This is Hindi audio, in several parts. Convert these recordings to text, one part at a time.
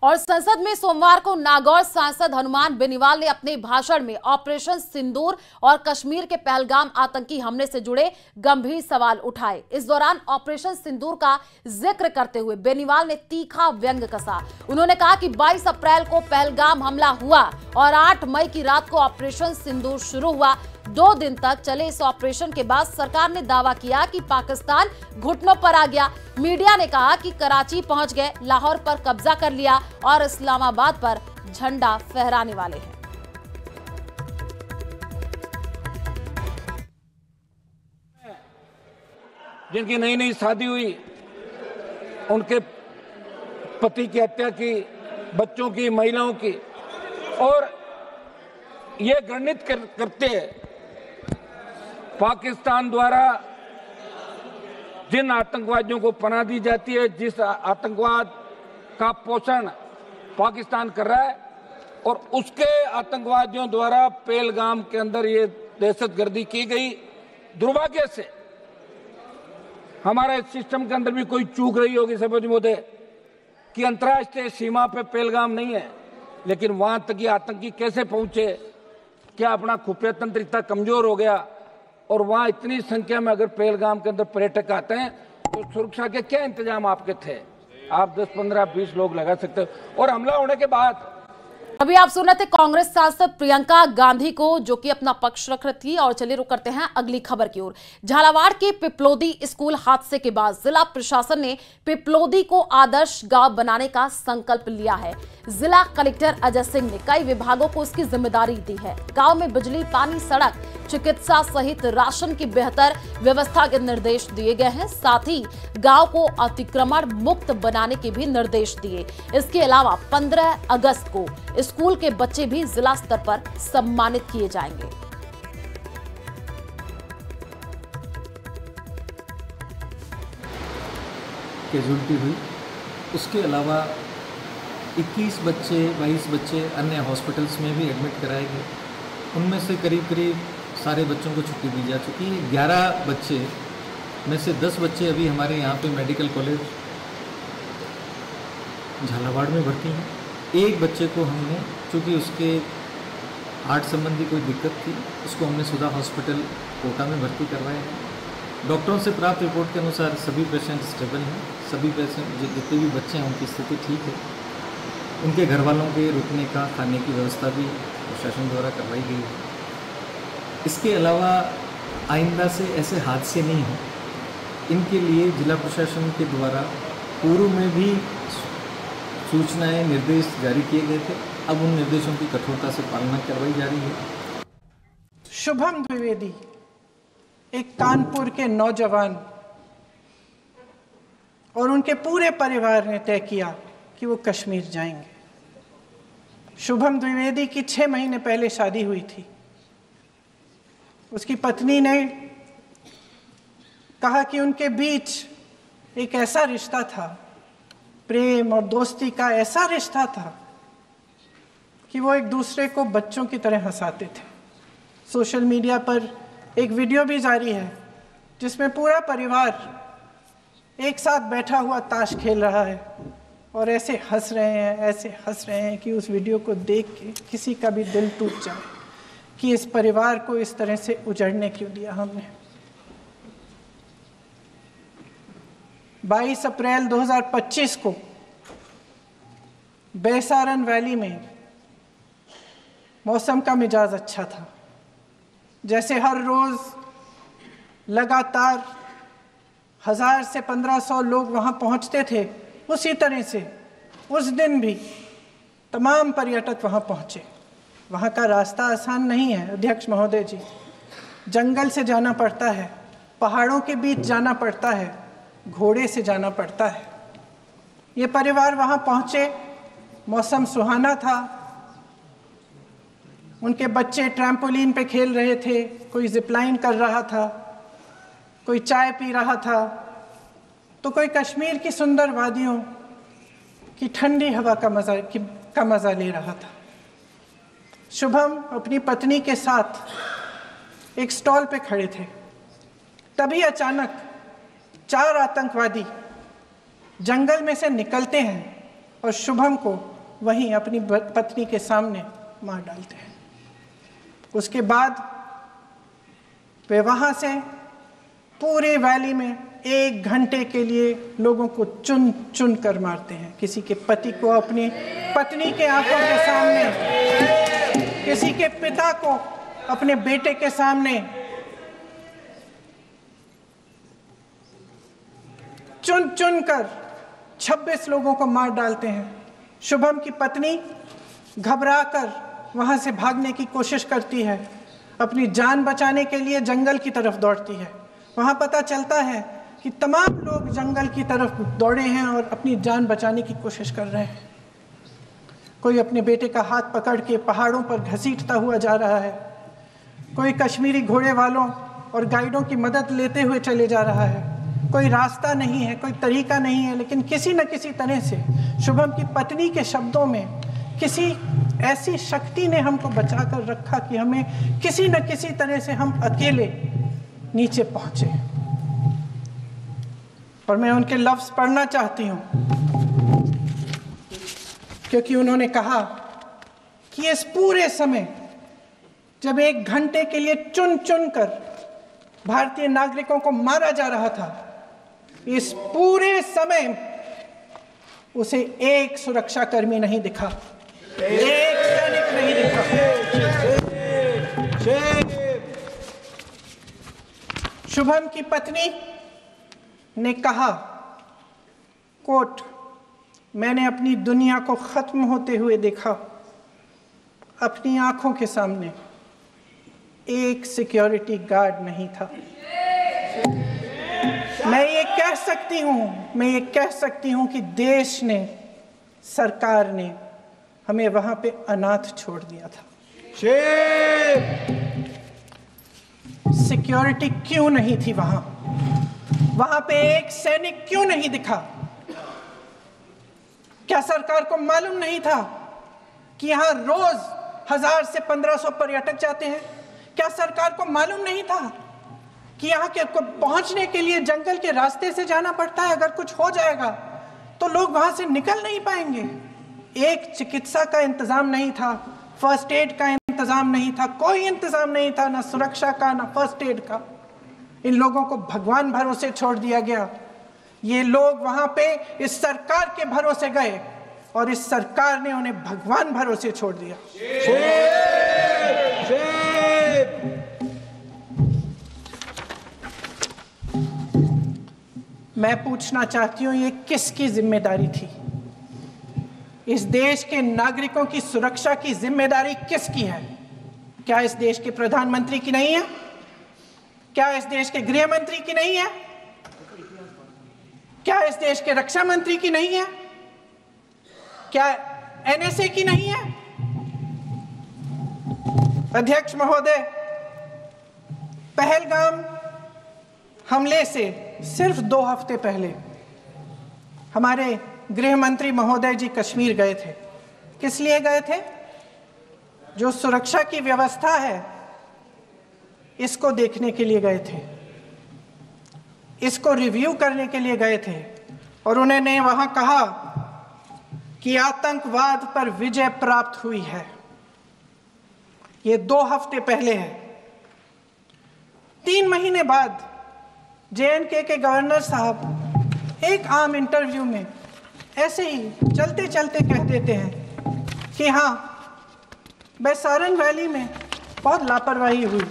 और संसद में सोमवार को नागौर सांसद हनुमान बेनीवाल ने अपने भाषण में ऑपरेशन सिंदूर और कश्मीर के पहलगाम आतंकी हमले से जुड़े गंभीर सवाल उठाए। इस दौरान ऑपरेशन सिंदूर का जिक्र करते हुए बेनीवाल ने तीखा व्यंग कसा। उन्होंने कहा कि 22 अप्रैल को पहलगाम हमला हुआ और 8 मई की रात को ऑपरेशन सिंदूर शुरू हुआ। 2 दिन तक चले इस ऑपरेशन के बाद सरकार ने दावा किया कि पाकिस्तान घुटनों पर आ गया। मीडिया ने कहा कि कराची पहुंच गए, लाहौर पर कब्जा कर लिया और इस्लामाबाद पर झंडा फहराने वाले हैं। जिनकी नई नई शादी हुई, उनके पति की हत्या की, बच्चों की, महिलाओं की, और ये गणित करते पाकिस्तान द्वारा जिन आतंकवादियों को पनाह दी जाती है, जिस आतंकवाद का पोषण पाकिस्तान कर रहा है, और उसके आतंकवादियों द्वारा पहलगाम के अंदर ये दहशतगर्दी की गई। दुर्भाग्य से हमारे सिस्टम के अंदर भी कोई चूक रही होगी सभापति महोदय कि अंतर्राष्ट्रीय सीमा पे पहलगाम नहीं है, लेकिन वहां तक ये आतंकी कैसे पहुंचे? क्या अपना खुफिया तंत्र इतना कमजोर हो गया? और वहां इतनी संख्या में अगर पहलगाम के अंदर पर्यटक आते हैं तो सुरक्षा के क्या इंतजाम आपके थे? आप 10, 15, 20 लोग लगा सकते हो। और हमला होने के बाद अभी आप सुन रहे थे कांग्रेस सांसद प्रियंका गांधी को, जो कि अपना पक्ष रख रही थी। और चलिए रुक करते हैं अगली खबर की ओर। झालावाड़ के पिपलोदी स्कूल हादसे के बाद जिला प्रशासन ने पिपलोदी को आदर्श गांव बनाने का संकल्प लिया है। जिला कलेक्टर अजय सिंह ने कई विभागों को इसकी जिम्मेदारी दी है। गांव में बिजली, पानी, सड़क, चिकित्सा सहित राशन की बेहतर व्यवस्था के निर्देश दिए गए हैं। साथ ही गांव को अतिक्रमण मुक्त बनाने के भी निर्देश दिए। इसके अलावा 15 अगस्त को स्कूल के बच्चे भी जिला स्तर पर सम्मानित किए जाएंगे। कैजुअल्टी हुई, उसके अलावा 21 बच्चे, 22 बच्चे अन्य हॉस्पिटल्स में भी एडमिट कराए गए। उनमें से करीब सारे बच्चों को छुट्टी दी जा चुकी है। 11 बच्चे में से 10 बच्चे अभी हमारे यहाँ पे मेडिकल कॉलेज झालावाड़ में भर्ती हैं। एक बच्चे को हमने, चूँकि उसके हार्ट संबंधी कोई दिक्कत थी, उसको हमने सुधा हॉस्पिटल कोटा में भर्ती करवाया है। डॉक्टरों से प्राप्त रिपोर्ट के अनुसार सभी पेशेंट स्टेबल हैं। सभी पेशेंट जितने भी बच्चे हैं उनकी स्थिति ठीक है। उनके घर वालों के रुकने का, खाने की व्यवस्था भी प्रशासन द्वारा करवाई गई है। इसके अलावा आइंदा से ऐसे हादसे नहीं हों, इनके लिए जिला प्रशासन के द्वारा पूर्व में भी सूचनाएं, निर्देश जारी किए गए थे। अब उन निर्देशों की कठोरता से पालना करवाई जा रही है। शुभम द्विवेदी एक कानपुर के नौजवान और उनके पूरे परिवार ने तय किया कि वो कश्मीर जाएंगे। शुभम द्विवेदी की 6 महीने पहले शादी हुई थी। उसकी पत्नी ने कहा कि उनके बीच एक ऐसा रिश्ता था, प्रेम और दोस्ती का ऐसा रिश्ता था कि वो एक दूसरे को बच्चों की तरह हंसाते थे। सोशल मीडिया पर एक वीडियो भी जारी है जिसमें पूरा परिवार एक साथ बैठा हुआ ताश खेल रहा है और ऐसे हंस रहे हैं कि उस वीडियो को देख के किसी का भी दिल टूट जाए कि इस परिवार को इस तरह से उजड़ने क्यों दिया हमने। 22 अप्रैल 2025 को बैसारन वैली में मौसम का मिजाज अच्छा था। जैसे हर रोज लगातार 1000 से 1500 लोग वहां पहुंचते थे, उसी तरह से उस दिन भी तमाम पर्यटक वहां पहुंचे। वहां का रास्ता आसान नहीं है अध्यक्ष महोदय जी, जंगल से जाना पड़ता है, पहाड़ों के बीच जाना पड़ता है, घोड़े से जाना पड़ता है। ये परिवार वहां पहुंचे, मौसम सुहाना था। उनके बच्चे ट्रैम्पोलिन पे खेल रहे थे, कोई जिपलाइन कर रहा था, कोई चाय पी रहा था, तो कोई कश्मीर की सुंदर वादियों की ठंडी हवा का मज़ा ले रहा था। शुभम अपनी पत्नी के साथ एक स्टॉल पे खड़े थे। तभी अचानक 4 आतंकवादी जंगल में से निकलते हैं और शुभम को वहीं अपनी पत्नी के सामने मार डालते हैं। उसके बाद वे वहाँ से पूरे वैली में 1 घंटे के लिए लोगों को चुन चुन कर मारते हैं। किसी के पति को अपनी पत्नी के आंखों के सामने, किसी के पिता को अपने बेटे के सामने, चुन चुन कर 26 लोगों को मार डालते हैं। शुभम की पत्नी घबराकर वहां से भागने की कोशिश करती है, अपनी जान बचाने के लिए जंगल की तरफ दौड़ती है। वहां पता चलता है कि तमाम लोग जंगल की तरफ दौड़े हैं और अपनी जान बचाने की कोशिश कर रहे हैं। कोई अपने बेटे का हाथ पकड़ के पहाड़ों पर घसीटता हुआ जा रहा है, कोई कश्मीरी घोड़े वालों और गाइडों की मदद लेते हुए चले जा रहा है। कोई रास्ता नहीं है, कोई तरीका नहीं है, लेकिन किसी न किसी तरह से शुभम की पत्नी के शब्दों में किसी ऐसी शक्ति ने हमको बचा कर रखा कि हमें किसी न किसी तरह से हम अकेले नीचे पहुंचे। और मैं उनके लफ्ज पढ़ना चाहती हूं, क्योंकि उन्होंने कहा कि इस पूरे समय जब 1 घंटे के लिए चुन चुन कर भारतीय नागरिकों को मारा जा रहा था, इस पूरे समय उसे एक सुरक्षाकर्मी नहीं दिखा, एक सैनिक नहीं दिखा। शुभम की पत्नी ने कहा, कोट, मैंने अपनी दुनिया को खत्म होते हुए देखा। अपनी आंखों के सामने एक सिक्योरिटी गार्ड नहीं था। मैं ये कह सकती हूं कि देश ने, सरकार ने हमें वहां पे अनाथ छोड़ दिया था। सिक्योरिटी क्यों नहीं थी वहां पे एक सैनिक क्यों नहीं दिखा? क्या सरकार को मालूम नहीं था कि यहां रोज 1000 से 1500 पर्यटक जाते हैं? क्या सरकार को मालूम नहीं था कि यहाँ के को पहुंचने के लिए जंगल के रास्ते से जाना पड़ता है? अगर कुछ हो जाएगा तो लोग वहां से निकल नहीं पाएंगे। एक चिकित्सा का इंतजाम नहीं था, फर्स्ट एड का इंतजाम नहीं था, कोई इंतजाम नहीं था, ना सुरक्षा का ना फर्स्ट एड का। इन लोगों को भगवान भरोसे छोड़ दिया गया। ये लोग वहां पे इस सरकार के भरोसे गए और इस सरकार ने उन्हें भगवान भरोसे छोड़ दिया। मैं पूछना चाहती हूं, ये किसकी जिम्मेदारी थी? इस देश के नागरिकों की सुरक्षा की जिम्मेदारी किसकी है? क्या इस देश के प्रधानमंत्री की नहीं है? क्या इस देश के गृह मंत्री की नहीं है? क्या इस देश के रक्षा मंत्री की नहीं है? क्या एनएसए की नहीं है? अध्यक्ष महोदय, पहलगाम हमले से सिर्फ 2 हफ्ते पहले हमारे गृह मंत्री महोदय जी कश्मीर गए थे। किस लिए गए थे? जो सुरक्षा की व्यवस्था है इसको देखने के लिए गए थे, इसको रिव्यू करने के लिए गए थे। और उन्होंने वहां कहा कि आतंकवाद पर विजय प्राप्त हुई है। ये 2 हफ्ते पहले है। 3 महीने बाद JNK के गवर्नर साहब एक आम इंटरव्यू में ऐसे ही चलते चलते कह देते हैं कि हाँ, बैसारन वैली में बहुत लापरवाही हुई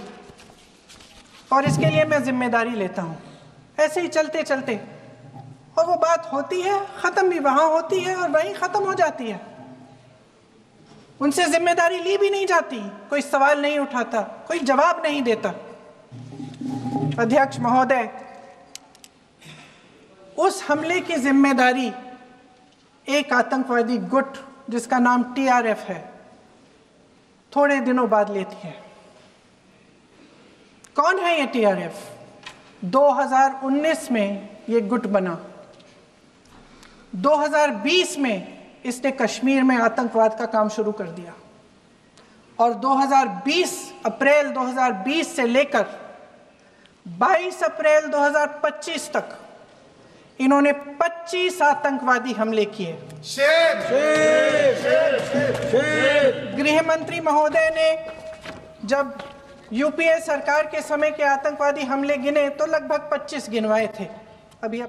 और इसके लिए मैं जिम्मेदारी लेता हूँ। ऐसे ही चलते चलते, और वो बात होती है, ख़त्म भी वहाँ होती है और वहीं ख़त्म हो जाती है। उनसे जिम्मेदारी ली भी नहीं जाती, कोई सवाल नहीं उठाता, कोई जवाब नहीं देता। अध्यक्ष महोदय, उस हमले की जिम्मेदारी एक आतंकवादी गुट जिसका नाम TRF है थोड़े दिनों बाद लेती है। कौन है ये TRF? 2019 में ये गुट बना। 2020 में इसने कश्मीर में आतंकवाद का काम शुरू कर दिया और अप्रैल 2020 से लेकर 22 अप्रैल 2025 तक इन्होंने 25 आतंकवादी हमले किए। गृह मंत्री महोदय ने जब यूपीए सरकार के समय के आतंकवादी हमले गिने तो लगभग 25 गिनवाए थे। अभी